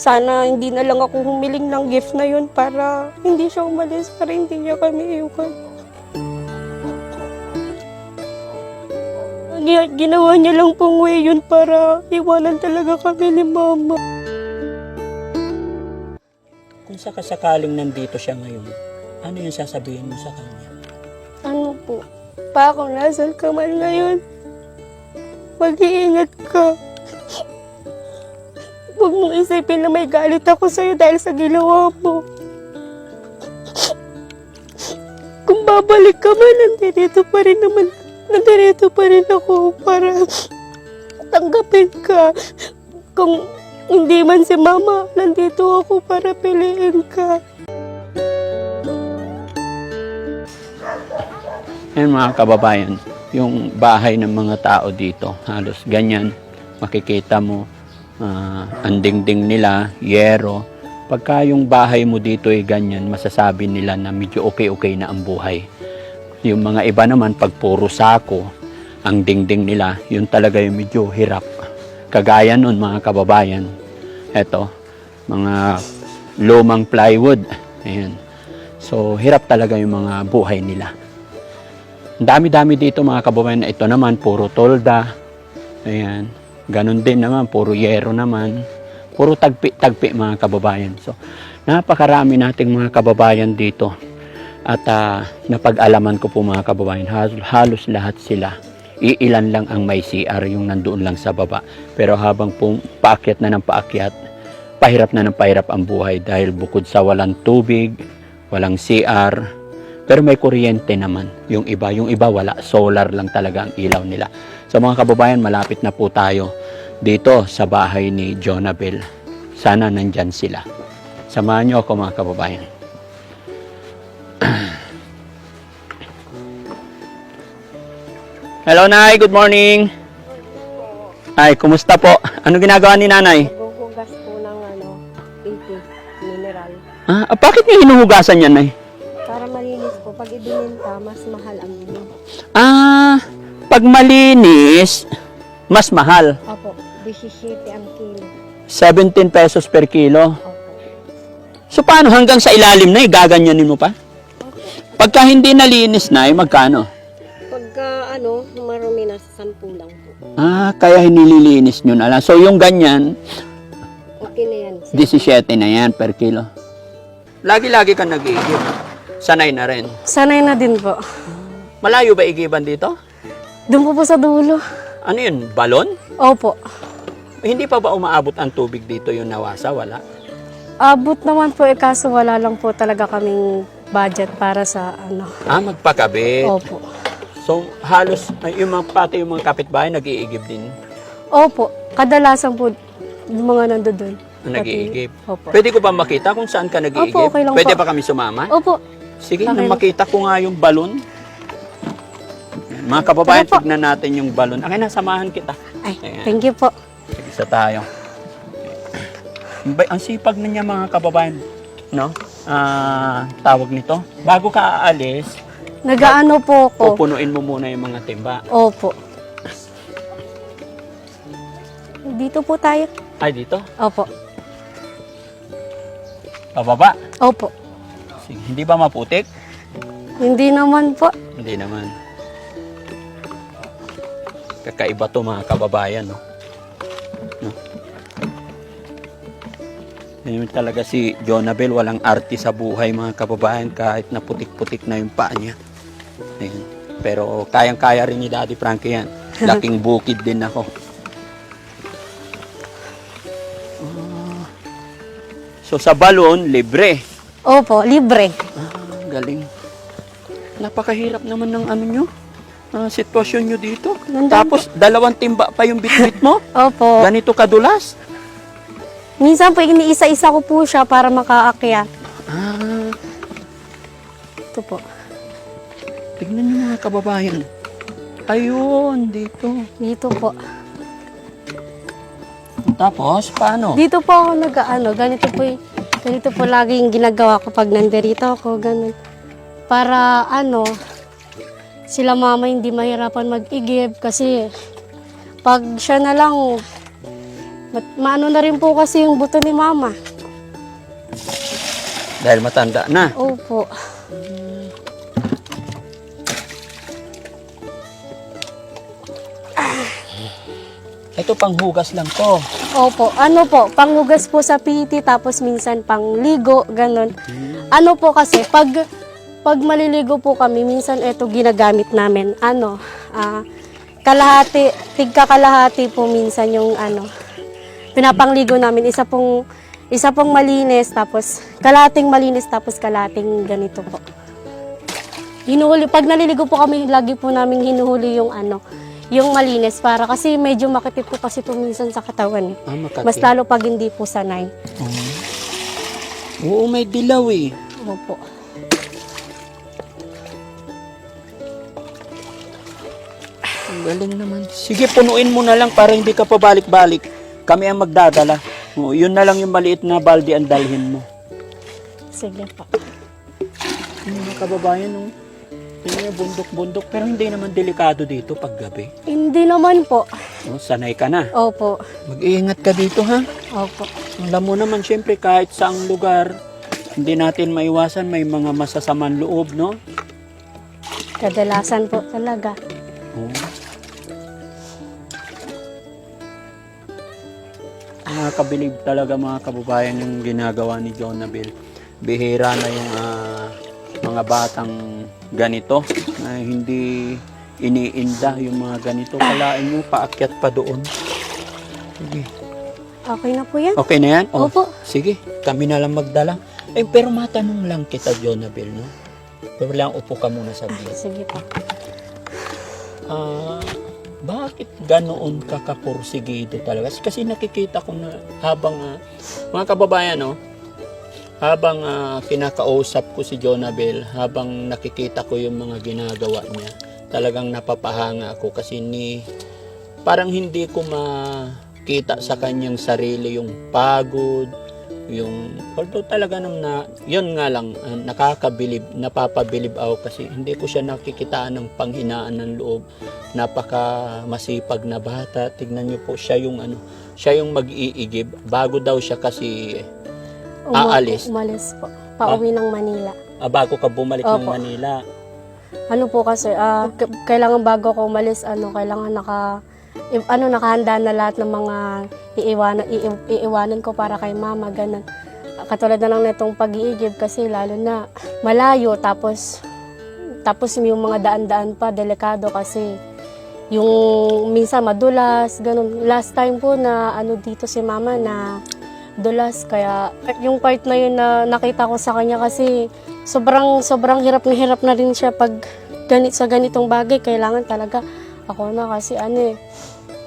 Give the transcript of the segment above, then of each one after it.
Sana hindi na lang ako humiling ng gift na yun para hindi siya umalis, para hindi niya kami iwan. Ginawa niya lang pong way yun para iwanan talaga kami ni Mama. Kung sakasakaling nandito siya ngayon, ano yung sasabihin mo sa kanya? Ano po? Pa, kung nasan ka man ngayon, mag-iingat ka. Huwag mong isipin na may galit ako sa'yo dahil sa ginawa mo. Kung babalik ka man, nandito pa rin ako para tanggapin ka. Kung hindi man si Mama, nandito ako para piliin ka. Yan mga kababayan, yung bahay ng mga tao dito, halos ganyan, makikita mo, ang dingding nila, yero. Pagka yung bahay mo dito ay ganyan, masasabi nila na medyo okay na ang buhay. Yung mga iba naman, pag puro sako, ang dingding nila, yun talaga yung medyo hirap. Kagaya nun mga kababayan, eto, mga lumang plywood. Ayan. So, hirap talaga yung mga buhay nila. Ang dami-dami dito mga kababayan. Ito naman, puro tolda. Ayan. Ganon din naman, puro yero naman. Puro tagpi-tagpi mga kababayan. So, napakarami nating mga kababayan dito. At napag-alaman ko po mga kababayan, halos lahat sila. Iilan lang ang may CR, yung nandoon lang sa baba. Pero habang paakyat na ng paakyat, pahirap na ng pahirap ang buhay dahil bukod sa walang tubig, walang CR, pero may kuryente naman. Yung iba wala. Solar lang talaga ang ilaw nila. So mga kababayan, malapit na po tayo dito sa bahay ni Jonabel. Sana nandyan sila. Samahan niyo ako mga kababayan. Hello, Nay. Good morning. Ay, kumusta po? Ano ginagawa ni Nanay? Hugas po ng mineral. Bakit niyo hinuhugasan yan, Nay? Para malinis po. Pag ibininta, mas mahal ang bili. Pag malinis, mas mahal. Opo, 17 ang kilo. 17 pesos per kilo. Opo. So, paano hanggang sa ilalim na, gaganyanin mo pa? Pagka hindi nalinis na, magkano? Pagka marumi na, 10 lang po. Kaya hinililinis nyo na lang. So, yung ganyan, Okay na yan. 17 na yan per kilo. Lagi-lagi ka nag-iigib. Sanay na rin. Sanay na din po. Malayo ba igiban dito? Doon po sa dulo. Ano yun? Balon? Opo. Hindi pa ba umaabot ang tubig dito yung nawasa? Wala. Abot naman po kaso wala lang po talaga kaming budget para sa Magpakabit. Opo. So, halos, pati yung mga kapitbahay, nag-iigib din. Opo. Kadalasan po, yung mga nandoon. Nag-iigib. Opo. Pwede ko ba makita kung saan ka nag-iigib? Opo, okay lang Pwede po. ba kami sumama? Opo. Sige, Okay. makita ko nga yung balon. Mga kababayan, Tara po. tignan natin yung balon. Okay na, samahan kita. Ay, Ayan. thank you po. Isa tayo. Ang sipag na niya mga kababayan. No? Tawag nito. Bago ka aalis, Nagaano po ako. pupunuin mo muna yung mga timba. Opo. Dito po tayo. Ay, dito. Opo. Pababa. Opo. Sige, hindi ba maputik? Hindi naman po. Hindi naman. Kakaiba to mga kababayan, no? Ngayon talaga si Jonabel, walang arte sa buhay mga kababayan kahit na putik-putik na yung paa niya. Ayun. Pero kayang-kaya rin ni Daddy Frankie yan. Laking bukid din ako. So sa balon, libre. Opo, libre. Galing. Napakahirap naman ng ano nyo. Sitwasyon nyo dito. Nandun Tapos 2 timba pa yung bitbit mo. Opo. Ganito kadulas. Minsan po, iniisa-isa ko po siya para makaakyat. Ito po. Tignan nyo mga kababayan. Ayun, dito. Dito po. Tapos, paano? Dito po ako ganito po laging ginagawa ko pag nandirito ako, ganun. Para sila mama hindi mahirapan mag-igib kasi pag siya na lang Maano na rin po kasi yung buto ni mama. Dahil matanda na. Opo. Ito panghugas lang to. Opo. Ano po, panghugas po sa PT, tapos minsan pangligo, ganun. Ano po kasi, pag maliligo po kami, minsan ito ginagamit namin. Kalahati, tigkakalahati po minsan yung pinapangligo namin. Isa pong malinis, tapos kalahating malinis, tapos kalahating ganito po. Pag naliligo po kami, lagi po namin hinuhuli yung malinis, para kasi medyo makitid po kasi po minsan sa katawan. Makati. Mas lalo pag hindi po sanay. Oo, may dilaw eh. Opo. Ang galing naman. Sige, punuin mo na lang para hindi ka pabalik-balik. Kami ang magdadala. Yun na lang yung maliit na balde ang dalhin mo. Sige po. Mga kababayan, yun yung bundok-bundok, pero hindi naman delikado dito pag gabi. Hindi naman po. Sanay ka na. Opo. Mag-iingat ka dito, ha? Opo. Alam mo naman, syempre, kahit saang lugar, hindi natin maiwasan, may mga masasamang loob, no? Kadalasan po talaga. Nakakabilib talaga mga kababayan yung ginagawa ni Jonabel. Bihira na yung mga batang ganito na hindi iniinda yung mga ganito. Kalain nyo, paakyat pa doon. Sige. Okay na po yan? Okay na yan? Opo. Sige, kami na lang magdala. Pero matanong lang kita, Jonabel, no? Pero lang upo ka muna sa biyo. Sige po. Bakit ganoon ka kapursigido talaga? Kasi nakikita ko na habang, mga kababayan, no? Habang kinakausap ko si Jonabel, habang nakikita ko yung mga ginagawa niya, talagang napapahanga ako kasi parang hindi ko makita sa kanyang sarili yung pagod, although talaga yun nga lang, napapabilib ako kasi hindi ko siya nakikitaan ng panghinaan ng loob. Napaka masipag na bata. Tignan niyo po, siya yung mag-iigib bago daw siya kasi aalis. Umalis po. Pauwi ng Manila. Bago ka bumalik ng Opo. Manila. Ano po kasi, kailangan bago ako umalis, kailangan nakahanda na lahat ng mga iiwanan ko para kay mama, ganun. Katulad na lang nitong pag-iigib kasi lalo na malayo, tapos yung mga daan-daan pa, delikado kasi yung minsan madulas, ganun. Last time po na dito si mama na dulas, kaya yung part na yun na nakita ko sa kanya kasi sobrang hirap na rin siya pag sa ganitong bagay. Kailangan talaga ako na kasi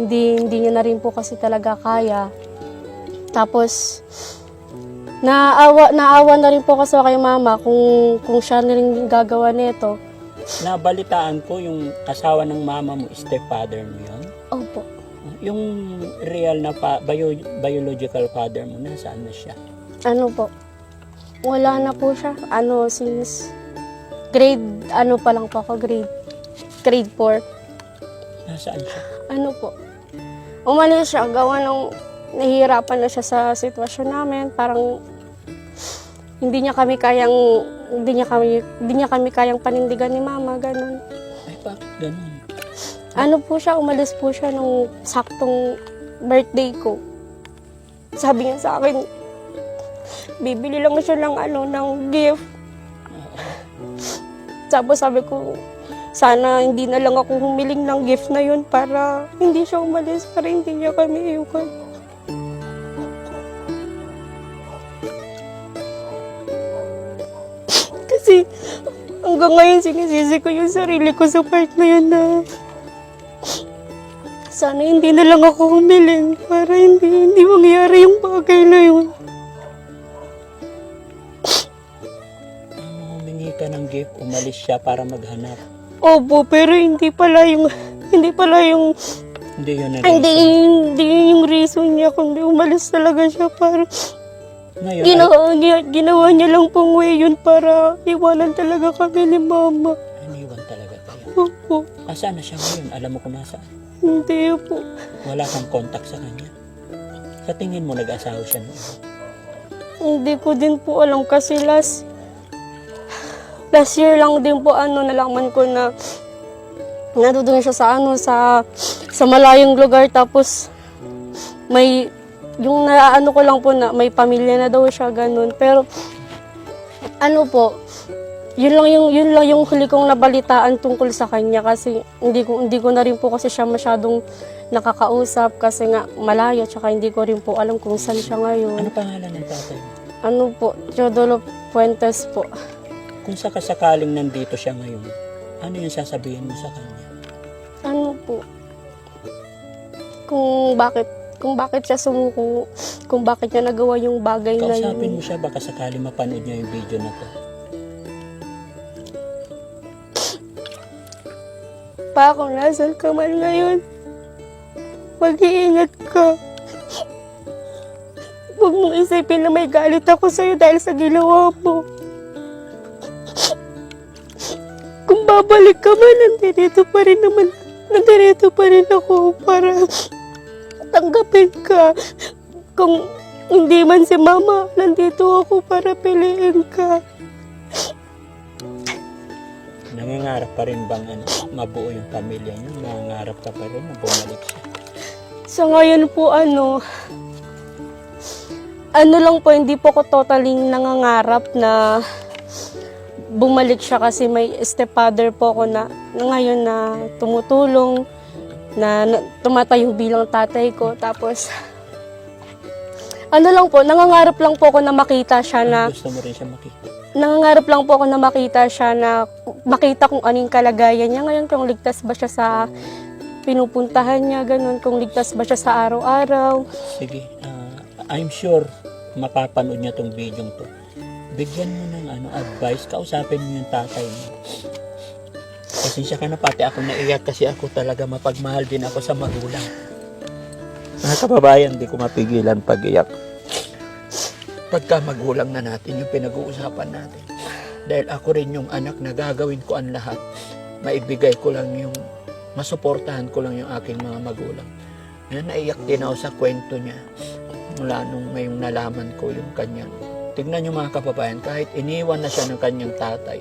hindi niya na rin po kasi talaga kaya. Tapos naawa na rin po kasi kay mama kung siya na rin gagawa nito. Nabalitaan ko yung asawa ng mama mo, stepfather mo yun? Opo. Yung real na biological father mo, nasaan na siya? Ano po? Wala na po siya. Since grade pa lang po ako, grade 4. Nasaan siya? Po? Umalis siya, gawa ng nahihirapan na siya sa sitwasyon namin. Parang hindi niya kami kayang panindigan ni mama, ganun. Ay, bakit ganun? Po siya, umalis po siya nung saktong birthday ko. Sabi niya sa akin, bibili lang siya ng gift. Tapos sabi ko, sana hindi na lang ako humiling ng gift na yun para hindi siya umalis, para hindi niya kami iukan. Kasi hanggang ngayon sinisisi ko yung sarili ko sa part na yun na sana hindi na lang ako humiling para hindi mangyari yung bagay na yun. Humingi ka ng gift, umalis siya para maghanap. Opo, pero hindi pala yung Hindi yun na hindi yung reason niya, kundi umalis talaga siya para Ngayon, ginawa niya lang pong way yun para iwanan talaga kami ni mama. iniwan talaga kayo. Opo, Asaan na siya ngayon? Alam mo kung nasaan? hindi po. Wala kang contact sa kanya? Sa tingin mo, nag-asawa siya noon? Hindi ko din po alam kasi last year lang din po nalaman ko na nandun siya sa malayong lugar, tapos may yung naano ko lang po na may pamilya na daw siya, ganun. Pero yun lang yung huli kong nabalitaan tungkol sa kanya, kasi hindi ko na rin po kasi siya masyadong nakakausap kasi nga malayo, tsaka hindi ko rin po alam kung saan siya ngayon. Ano pangalan ng tatay mo? Teodoro Fuentes po. Kung sakasakaling nandito siya ngayon, ano yung sasabihin mo sa kanya? Kung bakit siya sumuko, kung bakit niya nagawa yung bagay na yun. Kausapin mo siya, baka sakaling mapanood niya yung video na to. Pa, kung nasan ka man ngayon, mag-iingat ka. Huwag mong isipin na may galit ako sa'yo dahil sa ginawa mo. Kung babalik ka man, nandito pa rin ako para tanggapin ka. Kung hindi man si mama, nandito ako para piliin ka. Nangangarap pa rin bang mabuo yung pamilya niyo? Nangangarap ka pa rin na bumalik siya? Sa ngayon po, lang po, hindi po ko totally nangangarap na bumalik siya, kasi may stepfather po ako na ngayon na tumutulong, na tumatayo bilang tatay ko. Tapos, lang po, nangangarap lang po ako na makita siya na... Gusto mo rin siya makita? Nangangarap lang po ako na makita siya, na makita kung anong kalagayan niya ngayon, kung ligtas ba siya sa pinupuntahan niya, ganun, kung ligtas ba siya sa araw-araw. Sige, I'm sure mapapanood niya tong video to. Bigyan mo ng advice, kausapin mo yung tatay mo. Pasensya ka na, pati ako naiyak kasi ako talaga mapagmahal din ako sa magulang. Mga kababayan, di ko mapigilan pag-iyak. Pagka magulang na natin yung pinag-uusapan natin. Dahil ako rin yung anak na gagawin ko ang lahat. Maibigay ko lang yung, masuportahan ko lang yung aking mga magulang. Naiyak din ako sa kwento niya. Mula nung may nalaman ko yung kanyang. Tignan niyo mga kababayan, kahit iniwan na siya ng kanyang tatay,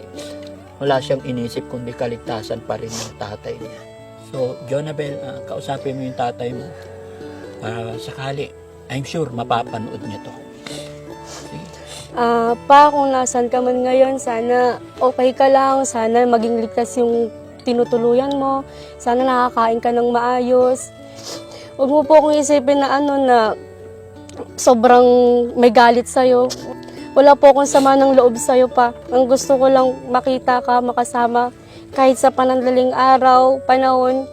wala siyang inisip kundi kaligtasan pa rin ng tatay niya. So, Jonabel, kausapin mo yung tatay mo. Para sakali, I'm sure mapapanood niya to. Pa, kung nasan ka man ngayon, sana okay ka lang, sana maging ligtas yung tinutuluyan mo, sana nakakain ka ng maayos. Huwag mo po akong isipin na na sobrang may galit sa'yo. Wala po akong sama ng loob sa'yo pa. Ang gusto ko lang makita ka, makasama, kahit sa panandaling araw, panahon.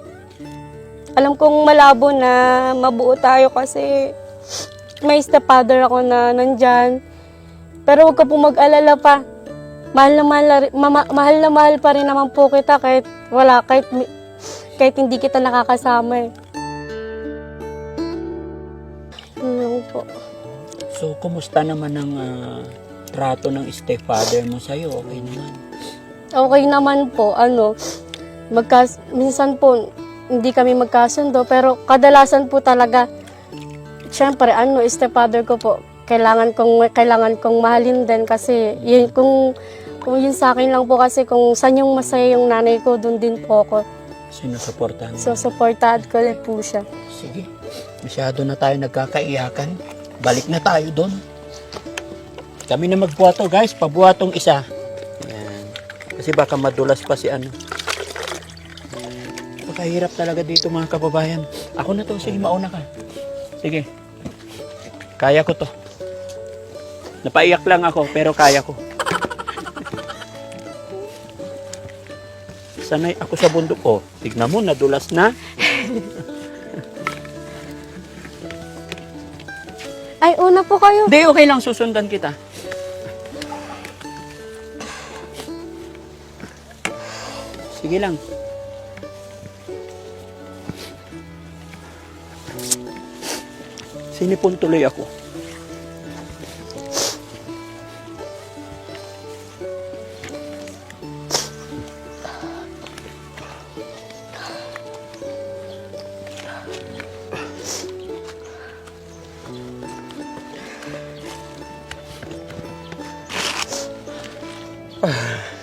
Alam kong malabo na mabuo tayo kasi may stepfather ako na nandyan. Pero huwag ka po mag-alala pa. Mahal na mahal pa rin naman po kita kahit hindi kita nakakasama eh. Ano po. So, kumusta naman ang trato ng stepfather mo sa'yo? Okay naman? Okay naman po. Minsan po, hindi kami magkasundo, pero kadalasan po talaga, syempre, stepfather ko po, kailangan kong mahalin din kasi kung yun sa akin lang po, kasi kung saan yung masaya yung nanay ko, dun din po ako. Sinusuportahan mo? So, supportahan ko ulit po siya. Sige. Masyado na tayo nagkakaiyakan. Balik na tayo doon. Kami na magbuhato, guys. Pabuhatong isa. Ayan. Kasi baka madulas pa si Pakahirap talaga dito mga kababayan. Ako na to. Sige, mauna ka. Sige. Kaya ko to. Napaiyak lang ako, pero kaya ko. Sanay ako sa bundok. Oh, tignan mo, nadulas na. Ay, una po kayo. Hindi, okay lang. Susundan kita. Sige lang. Sinipon tuloy ako. Ah.